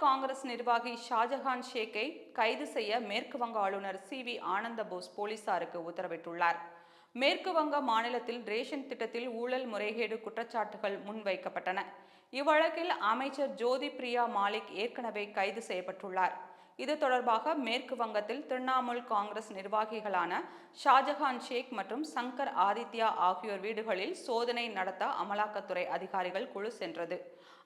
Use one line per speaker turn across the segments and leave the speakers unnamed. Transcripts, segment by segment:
காங்கிரஸ் நிர்வாகி ஷாஜஹான் ஷேக்கை கைது செய்ய மேற்கு வங்க ஆளுநர் சி.வி. ஆனந்த போஸ் போலீசாருக்கு உத்தரவிட்டுள்ளார். மேற்கு வங்க மாநிலத்தில் ரேஷன் திட்டத்தில் ஊழல் முறைகேடு குற்றச்சாட்டுகள் முன்வைக்கப்பட்டன. இவ்வழக்கில் அமைச்சர் ஜோதி பிரியா மாலிக் ஏற்கனவே கைது செய்யப்பட்டுள்ளார். இது தொடர்பாக மேற்கு வங்கத்தில் திரிணாமுல் காங்கிரஸ் நிர்வாகிகளான ஷாஜஹான் ஷேக் மற்றும் சங்கர் ஆதித்யா ஆகியோர் வீடுகளில் சோதனை நடத்த அமலாக்கத்துறை அதிகாரிகள் குழு சென்றது.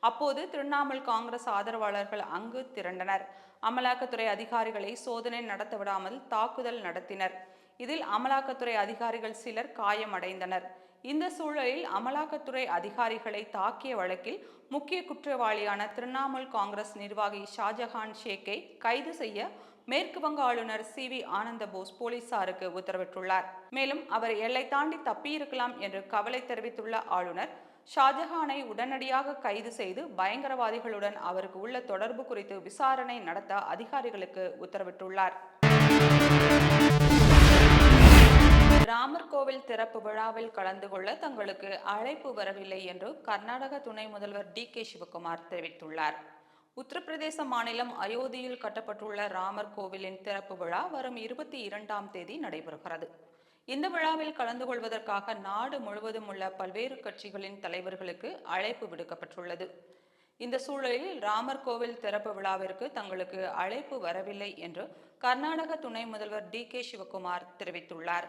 அப்போது திரிணாமுல் காங்கிரஸ் ஆதரவாளர்கள் அங்கு திரண்டனர். அமலாக்கத்துறை அதிகாரிகளை சோதனை நடத்த விடாமல் தாக்குதல் நடத்தினர். இதில் அமலாக்கத்துறை அதிகாரிகள் சிலர் காயமடைந்தனர். இந்த சூழலில் அமலாக்கத்துறை அதிகாரிகளை தாக்கிய வழக்கில் முக்கிய குற்றவாளியான திரிணாமுல் காங்கிரஸ் நிர்வாகி ஷாஜஹான் ஷேக்கை கைது செய்ய மேற்கு வங்க ஆளுநர் சி.வி. ஆனந்த போஸ் போலீசாருக்கு உத்தரவிட்டுள்ளார். மேலும் அவர் எல்லை தாண்டி தப்பியிருக்கலாம் என்று கவலை தெரிவித்துள்ள ஆளுநர், ஷாஜஹானை உடனடியாக கைது செய்து பயங்கரவாதிகளுடன் அவருக்கு உள்ள தொடர்பு குறித்து விசாரணை நடத்த அதிகாரிகளுக்கு உத்தரவிட்டுள்ளார். ராமர் கோவில் திறப்பு விழாவில் கலந்து கொள்ள தங்களுக்கு அழைப்பு வரவில்லை என்று கர்நாடக துணை முதல்வர் டி.கே. சிவக்குமார் தெரிவித்துள்ளார். உத்தரப்பிரதேச மாநிலம் அயோத்தியில் கட்டப்பட்டுள்ள ராமர் கோவிலின் திறப்பு விழா வரும் 22ஆம் தேதி நடைபெறுகிறது. இந்த விழாவில் கலந்து கொள்வதற்காக நாடு முழுவதும் உள்ள பல்வேறு கட்சிகளின் தலைவர்களுக்கு அழைப்பு விடுக்கப்பட்டுள்ளது. இந்த சூழலில் ராமர் கோவில் திறப்பு விழாவிற்கு தங்களுக்கு அழைப்பு வரவில்லை என்று கர்நாடக துணை முதல்வர் டி.கே. சிவக்குமார் தெரிவித்துள்ளார்.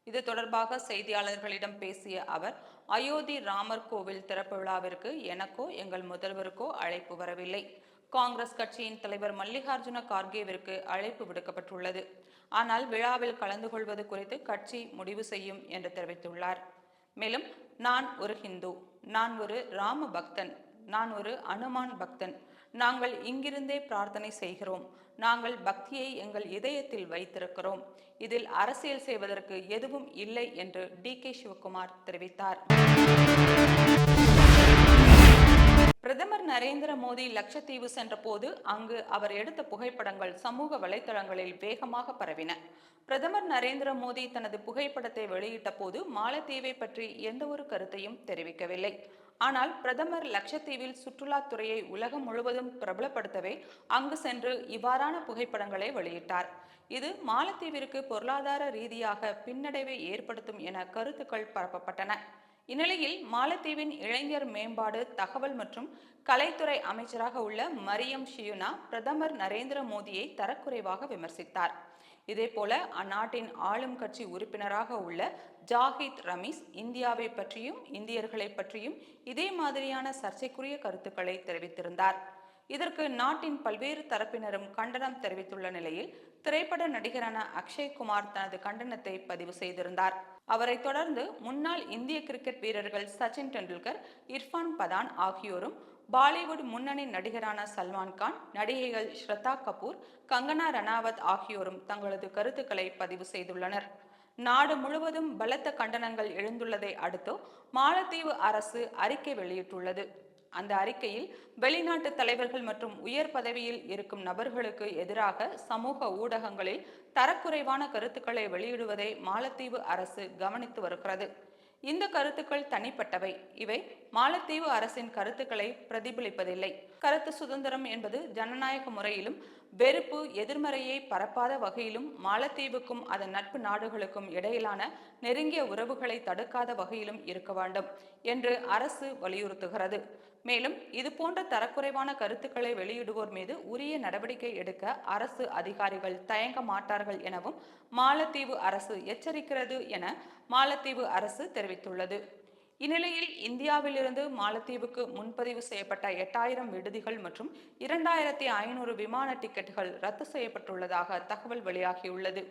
இது தொடர்பாக செய்தியாளர்களிடம் பேசிய அவர், அயோத்தி ராமர் கோவில் திறப்பு விழாவிற்கு எனக்கோ எங்கள் முதல்வருக்கோ அழைப்பு வரவில்லை. காங்கிரஸ் கட்சியின் தலைவர் மல்லிகார்ஜுன கார்கேவிற்கு அழைப்பு விடுக்கப்பட்டுள்ளது. ஆனால் விழாவில் கலந்து கொள்வது குறித்து கட்சி முடிவு செய்யும் என்று தெரிவித்துள்ளார். மேலும், நான் ஒரு ஹிந்து, நான் ஒரு ராம பக்தன், நான் ஒரு அனுமான் பக்தன். நாங்கள் இங்கிருந்தே பிரார்த்தனை செய்கிறோம். நாங்கள் பக்தியை எங்கள் இதயத்தில் வைத்திருக்கிறோம். இதில் அரசியல் செய்வதற்கு எதுவும் இல்லை என்று டி.கே. சிவக்குமார் தெரிவித்தார். பிரதமர் நரேந்திர மோடி லட்சத்தீவு சென்ற போது அங்கு அவர் எடுத்த புகைப்படங்கள் சமூக வலைதளங்களில் வேகமாக பரவின. பிரதமர் நரேந்திர மோடி தனது புகைப்படத்தை வெளியிட்ட போது மாலத்தீவை பற்றி எந்த ஒரு கருத்தையும் தெரிவிக்கவில்லை. ஆனால் பிரதமர் லட்சத்தீவில் சுற்றுலாத்துறையை உலகம் முழுவதும் பிரபலப்படுத்தவே அங்கு சென்று இவ்வாறான புகைப்படங்களை வெளியிட்டார். இது மாலத்தீவிற்கு பொருளாதார ரீதியாக பின்னடைவை ஏற்படுத்தும் என கருத்துக்கள் பரப்பப்பட்டன. இந்நிலையில் மாலத்தீவின் இளைஞர் மேம்பாடு, தகவல் மற்றும் கலைத்துறை அமைச்சராக உள்ள மரியம் ஷியுனா பிரதமர் நரேந்திர மோடியை தரக்குறைவாக விமர்சித்தார். இதேபோல அந்நாட்டின் ஆளும் கட்சி உறுப்பினராக உள்ள ஜாஹித் ரமீஸ் இந்தியாவை பற்றியும் இந்தியர்களை பற்றியும் இதே மாதிரியான சர்ச்சைக்குரிய கருத்துக்களை தெரிவித்திருந்தார். இதற்கு நாட்டின் பல்வேறு தரப்பினரும் கண்டனம் தெரிவித்துள்ள நிலையில் திரைப்பட நடிகரான அக்ஷய் குமார் தனது கண்டனத்தை பதிவு செய்திருந்தார். அவரை தொடர்ந்து முன்னாள் இந்திய கிரிக்கெட் வீரர்கள் சச்சின் டெண்டுல்கர், இர்ஃபான் பதான் ஆகியோரும், பாலிவுட் முன்னணி நடிகரான சல்மான் கான், நடிகைகள் ஸ்ரத்தா கபூர், கங்கனா ரணாவத் ஆகியோரும் தங்களது கருத்துக்களை பதிவு செய்துள்ளனர். நாடு முழுவதும் பலத்த கண்டனங்கள் எழுந்துள்ளதை அடுத்து மாலத்தீவு அரசு அறிக்கை வெளியிட்டுள்ளது. அந்த அறிக்கையில் வெளிநாட்டு தலைவர்கள் மற்றும் உயர் பதவியில் இருக்கும் நபர்களுக்கு எதிராக சமூக ஊடகங்களில் தரக்குறைவான கருத்துக்களை வெளியிடுவதை மாலத்தீவு அரசு கவனித்து வருகிறது. இந்த கருத்துக்கள் தனிப்பட்டவை. இவை மாலத்தீவு அரசின் கருத்துக்களை பிரதிபலிப்பதில்லை. கருத்து சுதந்திரம் என்பது ஜனநாயக முறையிலும் வெறுப்பு, எதிர்மறையை பரப்பாத வகையிலும் மாலத்தீவுக்கும் அதன் நட்பு நாடுகளுக்கும் இடையிலான நெருங்கிய உறவுகளை தடுக்காத வகையிலும் இருக்க வேண்டும் என்று அரசு வலியுறுத்துகிறது. மேலும் இதுபோன்ற தரக்குறைவான கருத்துக்களை வெளியிடுவோர் மீது உரிய நடவடிக்கை எடுக்க அரசு அதிகாரிகள் தயங்க மாட்டார்கள் எனவும் மாலத்தீவு அரசு எச்சரிக்கிறது என மாலத்தீவு அரசு தெரிவித்துள்ளது. இந்நிலையில் இந்தியாவிலிருந்து மாலத்தீவுக்கு முன்பதிவு செய்யப்பட்ட 8000 விடுதிகள் மற்றும் 2500 விமான டிக்கெட்டுகள் ரத்து செய்யப்பட்டுள்ளதாக தகவல் வெளியாகியுள்ளது.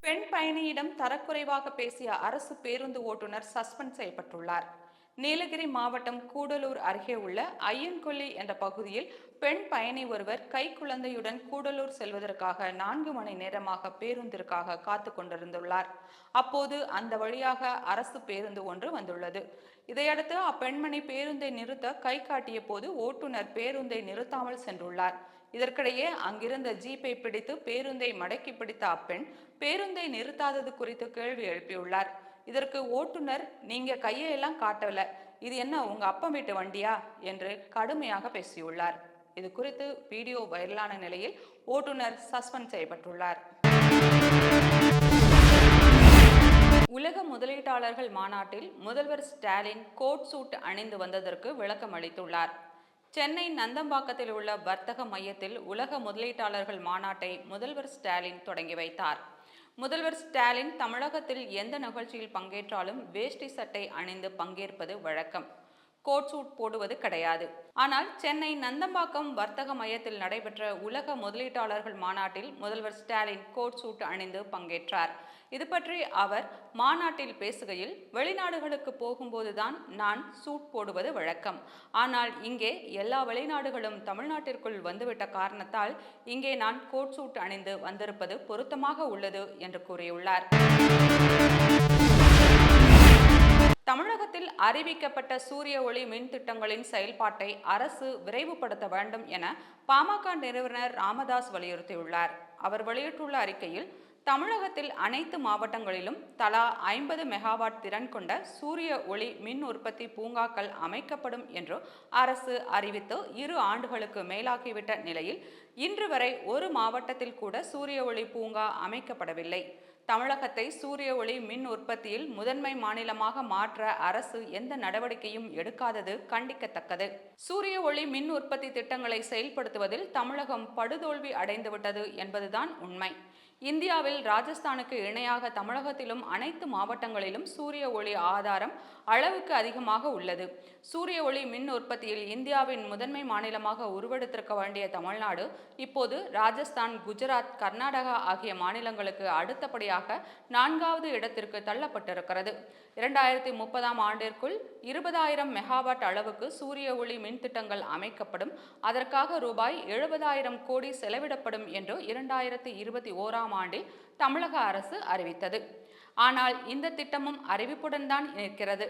பெண் பயணியிடம் தரக்குறைவாக பேசிய அரசு பேருந்து ஓட்டுநர் சஸ்பெண்ட் செய்யப்பட்டுள்ளார். நீலகிரி மாவட்டம் கூடலூர் அருகே உள்ள ஐயன்கொல்லி என்ற பகுதியில் பெண் பயணி ஒருவர் கைக்குழந்தையுடன் கூடலூர் செல்வதற்காக 4 மணி நேரமாக பேருந்திற்காக காத்து கொண்டிருந்துள்ளார். அப்போது அந்த வழியாக அரசு பேருந்து ஒன்று வந்துள்ளது. இதையடுத்து அப்பெண்மணி பேருந்தை நிறுத்த கை காட்டிய போது ஓட்டுநர் பேருந்தை நிறுத்தாமல் சென்றுள்ளார். இதற்கிடையே அங்கிருந்த ஜீப்பை பிடித்து பேருந்தை மடக்கி பிடித்த அப்பெண் பேருந்தை நிறுத்தாதது குறித்து கேள்வி எழுப்பியுள்ளார். இதற்கு ஓட்டுநர், நீங்க கையெல்லாம் காட்டல, இது என்ன உங்க அப்பன் வீட்டு வண்டியா என்று கடுமையாக பேசியுள்ளார். இது குறித்து வீடியோ வைரலான நிலையில் ஓட்டுநர் சஸ்பெண்ட் செய்யப்பட்டுள்ளார். உலக முதலீட்டாளர்கள் மாநாட்டில் முதல்வர் ஸ்டாலின் கோட் சூட் அணிந்து வந்ததற்கு விளக்கம் அளித்துள்ளார். சென்னை நந்தம்பாக்கத்தில் உள்ள வர்த்தக மையத்தில் உலக முதலீட்டாளர்கள் மாநாட்டை முதல்வர் ஸ்டாலின் தொடங்கி வைத்தார். முதல்வர் ஸ்டாலின் தமிழகத்தில் எந்த நிகழ்ச்சியில் பங்கேற்றாலும் வேஷ்டி சட்டை அணிந்து பங்கேற்பது வழக்கம். கோட் சூட் போடுவது கிடையாது. ஆனால் சென்னை நந்தம்பாக்கம் வர்த்தக மையத்தில் நடைபெற்ற உலக முதலீட்டாளர்கள் மாநாட்டில் முதல்வர் ஸ்டாலின் கோட் சூட் அணிந்து பங்கேற்றார். இது பற்றி அவர் மாநாட்டில் பேசுகையில், வெளிநாடுகளுக்கு போகும்போதுதான் நான் சூட் போடுவது வழக்கம். ஆனால் இங்கே எல்லா வெளிநாடுகளும் தமிழ்நாட்டிற்குள் வந்துவிட்ட காரணத்தால் இங்கே நான் கோட் சூட் அணிந்து வந்திருப்பது பொருத்தமாக உள்ளது என்று கூறியுள்ளார். தமிழகத்தில் அறிவிக்கப்பட்ட சூரிய ஒளி மின் திட்டங்களின் செயல்பாட்டை அரசு விரைவுபடுத்த வேண்டும் என பாமக நிறுவனர் ராமதாஸ் வலியுறுத்தியுள்ளார். அவர் வெளியிட்டுள்ள அறிக்கையில், தமிழகத்தில் அனைத்து மாவட்டங்களிலும் தலா 50 மெகாவாட் திறன் கொண்ட சூரிய ஒளி மின் உற்பத்தி பூங்காக்கள் அமைக்கப்படும் என்று அரசு அறிவித்து 2 ஆண்டுகளுக்கு மேலாகிவிட்ட நிலையில் இன்று வரை ஒரு மாவட்டத்தில் கூட சூரிய ஒளி பூங்கா அமைக்கப்படவில்லை. தமிழகத்தை சூரிய ஒளி மின் உற்பத்தியில் முதன்மை மாநிலமாக மாற்ற அரசு எந்த நடவடிக்கையும் எடுக்காதது கண்டிக்கத்தக்கது. சூரிய ஒளி மின் உற்பத்தி திட்டங்களை செயல்படுத்துவதில் தமிழகம் படுதோல்வி அடைந்துவிட்டது என்பதுதான் உண்மை. இந்தியாவில் ராஜஸ்தானுக்கு இணையாக தமிழகத்திலும் அனைத்து மாவட்டங்களிலும் சூரிய ஒளி ஆதாரம் அளவுக்கு அதிகமாக உள்ளது. சூரிய ஒளி மின் உற்பத்தியில் இந்தியாவின் முதன்மை மாநிலமாக உருவெடுத்திருக்க வேண்டிய தமிழ்நாடு இப்போது ராஜஸ்தான், குஜராத், கர்நாடகா ஆகிய மாநிலங்களுக்கு அடுத்தபடியாக 4வது இடத்திற்கு தள்ளப்பட்டிருக்கிறது. 2030ஆம் ஆண்டிற்குள் 20,000 மெகாவாட் அளவுக்கு சூரிய ஒளி மின் திட்டங்கள் அமைக்கப்படும். அதற்காக ரூபாய் 70,000 கோடி செலவிடப்படும் என்று 2021ஆம் ஆண்டில் தமிழக அரசு அறிவித்தது. ஆனால் இந்த திட்டமும் அறிவிப்புடன் தான் இருக்கிறது.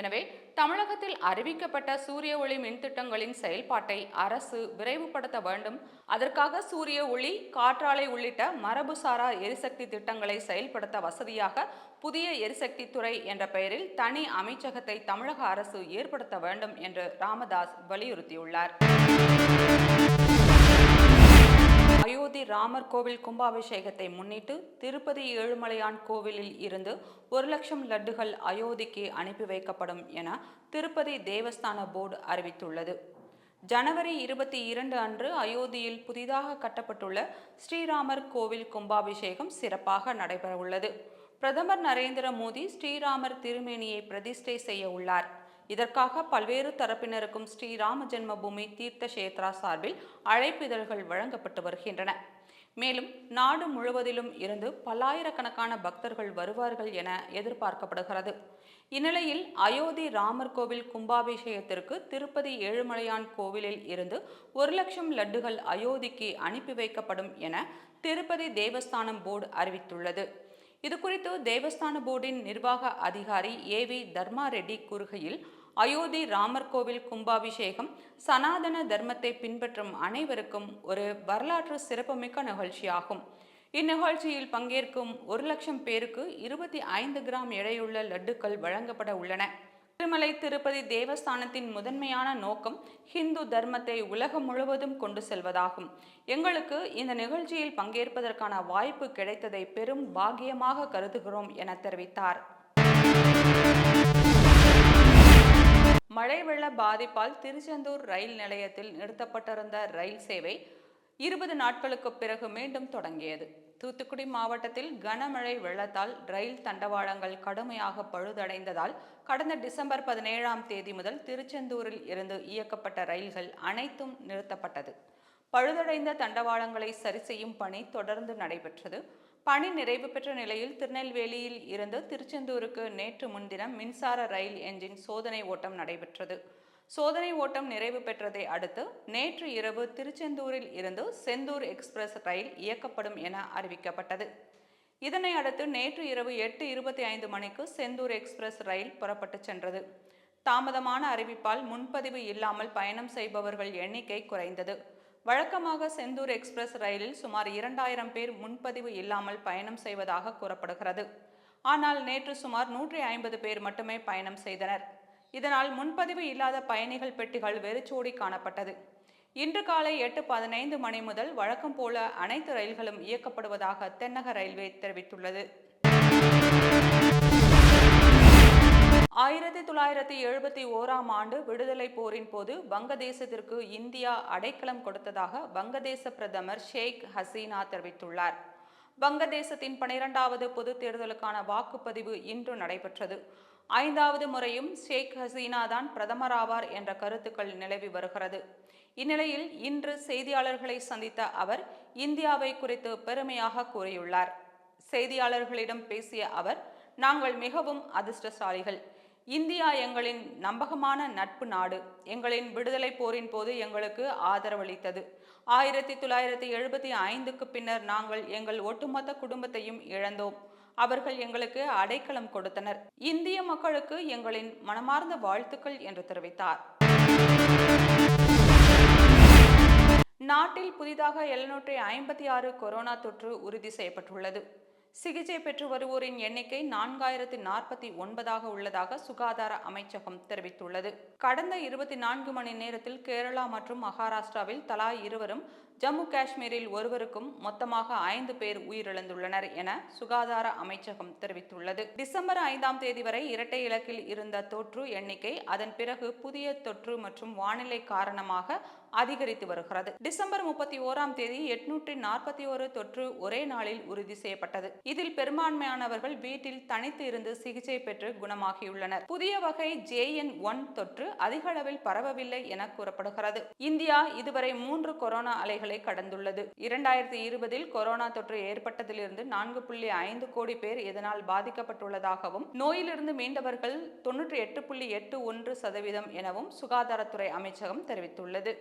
எனவே தமிழகத்தில் அறிவிக்கப்பட்ட சூரிய ஒளி மின் திட்டங்களின் செயல்பாட்டை அரசு விரைவுபடுத்த வேண்டும். அதற்காக சூரிய ஒளி, காற்றாலை உள்ளிட்ட மரபுசாரா எரிசக்தி திட்டங்களை செயல்படுத்த வசதியாக புதிய எரிசக்தி துறை என்ற பெயரில் தனி அமைச்சகத்தை தமிழக அரசு ஏற்படுத்த வேண்டும் என்று ராமதாஸ் வலியுறுத்தியுள்ளார். அயோத்தி ராமர் கோவில் கும்பாபிஷேகத்தை முன்னிட்டு திருப்பதி ஏழுமலையான் கோவிலில் இருந்து 1 லட்சம் லட்டுகள் அயோத்திக்கு அனுப்பி வைக்கப்படும் என திருப்பதி தேவஸ்தான போர்டு அறிவித்துள்ளது. ஜனவரி 22 அன்று அயோத்தியில் புதிதாக கட்டப்பட்டுள்ள ஸ்ரீராமர் கோவில் கும்பாபிஷேகம் சிறப்பாக நடைபெறவுள்ளது. பிரதமர் நரேந்திர மோடி ஸ்ரீராமர் திருமேனியை பிரதிஷ்டை செய்ய உள்ளார். இதற்காக பல்வேறு தரப்பினருக்கும் ஸ்ரீராம ஜென்மபூமி தீர்த்த கஷேத்ரா சார்பில் அழைப்பிதழ்கள் வழங்கப்பட்டு வருகின்றன. மேலும் நாடு முழுவதிலும் இருந்து பல்லாயிரக்கணக்கான பக்தர்கள் வருவார்கள் என எதிர்பார்க்கப்படுகிறது. இந்நிலையில் அயோத்தி ராமர் கோவில் கும்பாபிஷேகத்திற்கு திருப்பதி ஏழுமலையான் கோவிலில் இருந்து 1 லட்சம் லட்டுகள் அயோத்திக்கு அனுப்பி வைக்கப்படும் என திருப்பதி தேவஸ்தானம் போர்டு அறிவித்துள்ளது. இதுகுறித்து தேவஸ்தான போர்டின் நிர்வாக அதிகாரி ஏவி தர்மா ரெட்டி கூறுகையில், அயோத்தி ராமர் கோவில் கும்பாபிஷேகம் சனாதன தர்மத்தை பின்பற்றும் அனைவருக்கும் ஒரு வரலாற்று சிறப்புமிக்க நிகழ்ச்சியாகும். இந்நிகழ்ச்சியில் பங்கேற்கும் 1 லட்சம் பேருக்கு 25 கிராம் எடையுள்ள லட்டுக்கள் வழங்கப்பட உள்ளன. திருமலை திருப்பதி தேவஸ்தானத்தின் முதன்மையான நோக்கம் ஹிந்து தர்மத்தை உலகம் முழுவதும் கொண்டு செல்வதாகும். எங்களுக்கு இந்த நிகழ்ச்சியில் பங்கேற்பதற்கான வாய்ப்பு கிடைத்ததை பெரும் பாக்கியமாக கருதுகிறோம் என தெரிவித்தார். மழை வெள்ள பாதிப்பால் திருச்செந்தூர் ரயில் நிலையத்தில் நிறுத்தப்பட்டிருந்த ரயில் சேவை 20 நாட்களுக்கு பிறகு மீண்டும் தொடங்கியது. தூத்துக்குடி மாவட்டத்தில் கனமழை வெள்ளத்தால் ரயில் தண்டவாளங்கள் கடுமையாக பழுதடைந்ததால் கடந்த டிசம்பர் 17ஆம் தேதி முதல் திருச்செந்தூரில் இருந்து இயக்கப்பட்ட ரயில்கள் அனைத்தும் நிறுத்தப்பட்டது. பழுதடைந்த தண்டவாளங்களை சரி செய்யும் பணி தொடர்ந்து நடைபெற்றது. பணி நிறைவு பெற்ற நிலையில் திருநெல்வேலியில் இருந்து திருச்செந்தூருக்கு நேற்று முன்தினம் மின்சார ரயில் என்ஜின் சோதனை ஓட்டம் நடைபெற்றது. சோதனை ஓட்டம் நிறைவு பெற்றதை அடுத்து நேற்று இரவு திருச்செந்தூரில் இருந்து செந்தூர் எக்ஸ்பிரஸ் ரயில் இயக்கப்படும் என அறிவிக்கப்பட்டது. இதனை அடுத்து நேற்று இரவு 8:25 மணிக்கு செந்தூர் எக்ஸ்பிரஸ் ரயில் புறப்பட்டு சென்றது. தாமதமான அறிவிப்பால் முன்பதிவு இல்லாமல் பயணம் செய்பவர்கள் எண்ணிக்கை குறைந்தது. வழக்கமாக செந்தூர் எக்ஸ்பிரஸ் ரயிலில் சுமார் 2000 பேர் முன்பதிவு இல்லாமல் பயணம் செய்வதாக கூறப்படுகிறது. ஆனால் நேற்று சுமார் 150 பேர் மட்டுமே பயணம் செய்தனர். இதனால் முன்பதிவு இல்லாத பயணிகள் பெட்டிகள் வெறிச்சோடி காணப்பட்டது. இன்று காலை 8:15 மணி முதல் வழக்கம் போல அனைத்து ரயில்களும் இயக்கப்படுவதாக தென்னக ரயில்வே தெரிவித்துள்ளது. 1971ஆம் ஆண்டு விடுதலை போரின் போது வங்கதேசத்திற்கு இந்தியா அடைக்கலம் கொடுத்ததாக வங்கதேச பிரதமர் ஷேக் ஹசீனா தெரிவித்துள்ளார். வங்கதேசத்தின் 12வது பொது தேர்தலுக்கான வாக்குப்பதிவு இன்று நடைபெற்றது. 5வது முறையும் ஷேக் ஹசீனா தான் பிரதமராவார் என்ற கருத்துக்கள் நிலவி வருகிறது. இந்நிலையில் இன்று செய்தியாளர்களை சந்தித்த அவர் இந்தியாவை குறித்து பெருமையாக கூறியுள்ளார். செய்தியாளர்களிடம் பேசிய அவர், நாங்கள் மிகவும் அதிர்ஷ்டசாலிகள். இந்தியா எங்களின் நம்பகமான நட்பு நாடு. எங்களின் விடுதலை போரின் போது எங்களுக்கு ஆதரவளித்தது. 1975க்கு பின்னர் நாங்கள் எங்கள் ஒட்டுமொத்த குடும்பத்தையும் இழந்தோம். அவர்கள் எங்களுக்கு அடைக்கலம் கொடுத்தனர். இந்திய மக்களுக்கு எங்களின் மனமார்ந்த வாழ்த்துக்கள் என்று தெரிவித்தார். நாட்டில் புதிதாக 756 கொரோனா தொற்று உறுதி செய்யப்பட்டுள்ளது. சிகிச்சை பெற்று வருவோரின் எண்ணிக்கை 4049 உள்ளதாக சுகாதார அமைச்சகம் தெரிவித்துள்ளது. கடந்த 24 மணி நேரத்தில் கேரளா மற்றும் மகாராஷ்டிராவில் தலா 2 ஜம்மு காஷ்மீரில் 1 மொத்தமாக 5 பேர் உயிரிழந்துள்ளனர் என சுகாதார அமைச்சகம் தெரிவித்துள்ளது. டிசம்பர் 5ஆம் தேதி வரை இரட்டை இலக்கில் இருந்த தொற்று எண்ணிக்கை அதன் பிறகு புதிய தொற்று மற்றும் வானிலை காரணமாக அதிகரித்து வருகிறது. டிசம்பர் 31ஆம் தேதி 841 தொற்று ஒரே நாளில் உறுதி செய்யப்பட்டது. இதில் பெரும்பான்மையானவர்கள் வீட்டில் தனித்து இருந்து சிகிச்சை பெற்று குணமாகியுள்ளனர். புதிய வகை JN1 தொற்று அதிக அளவில் பரவவில்லை என கூறப்படுகிறது. இந்தியா இதுவரை 3 கொரோனா அலைகளை கடந்துள்ளது. 2020இல் கொரோனா தொற்று ஏற்பட்டதிலிருந்து 4.5 கோடி பேர் இதனால் பாதிக்கப்பட்டுள்ளதாகவும் நோயிலிருந்து மீண்டவர்கள் 98.81% எனவும் சுகாதாரத்துறை அமைச்சகம் தெரிவித்துள்ளது.